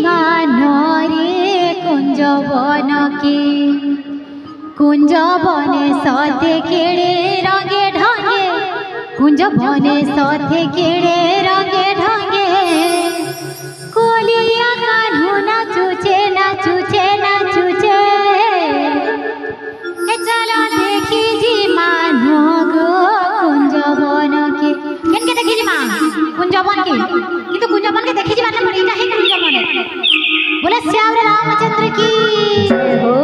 मानरे कुंज वन के कुंज बने सते केड़े रंगे ढंगे कुंज बने सते केड़े रंगे ढंगे कोलिया कान्हू नाचुचे नाचुचे नाचुचे चलो देखी जी मानो गो कुंज बन के केन के देखी जी मां कुंज बन के किंतु कुंज बन के देखी जी माने पड़ी नहीं कुंज बन बोले श्याम रामचंद्र की हो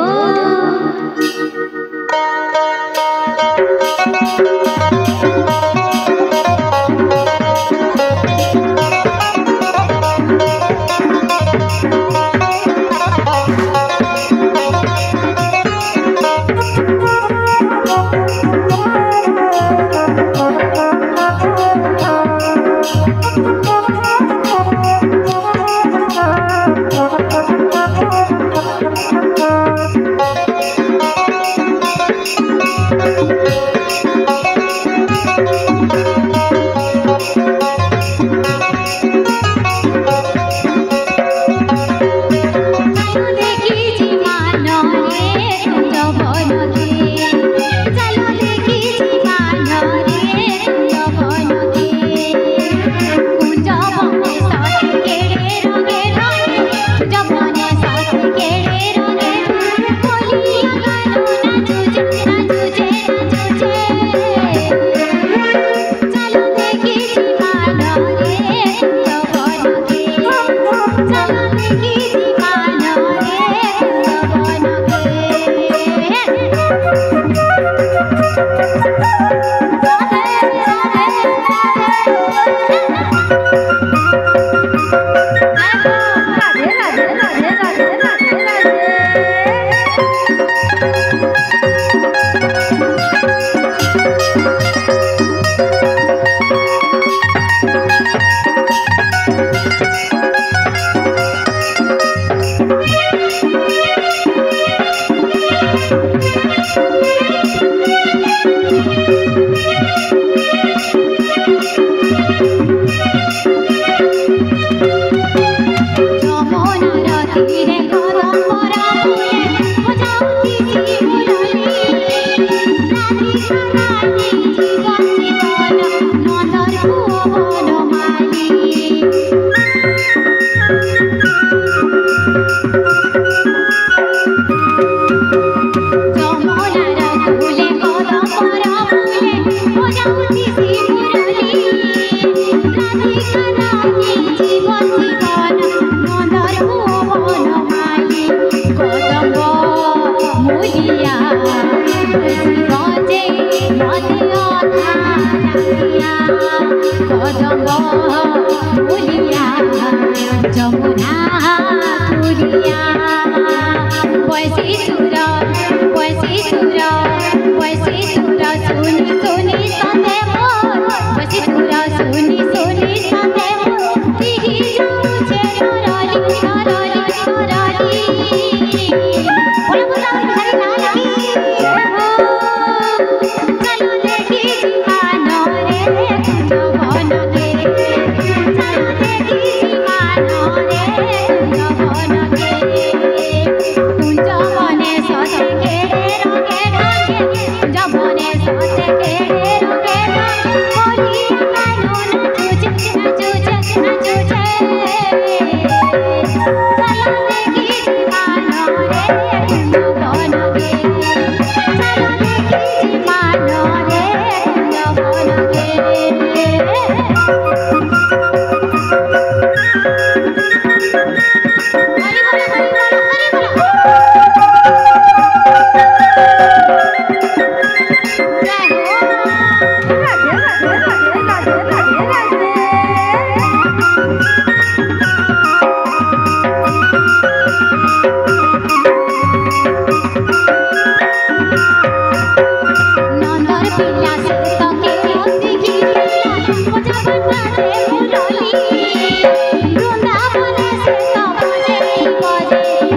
बृंदावन से तो बजे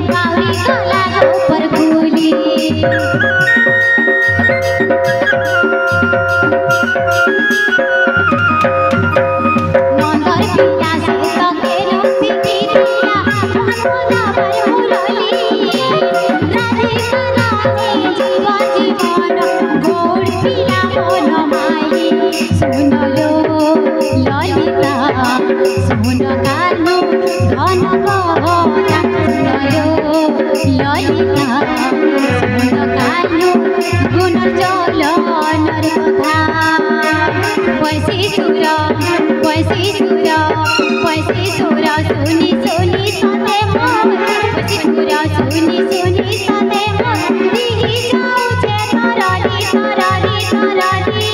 सुनी सुनी सते मोर पैसी सुरा सुनी सुनी सते मोर दिही जाऊ छे तरली तरली तरली।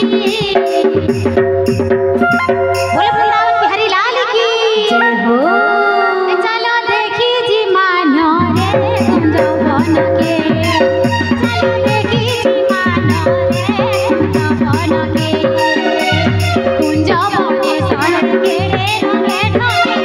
बोले वृंदावन बिहारी लाल की जय हो। चलो देखी जी मानो रे कुंजवन के, चलो देखी जी मानो रे कुंजवन के, कुंजवन सड़क के रे रंगे ढंगे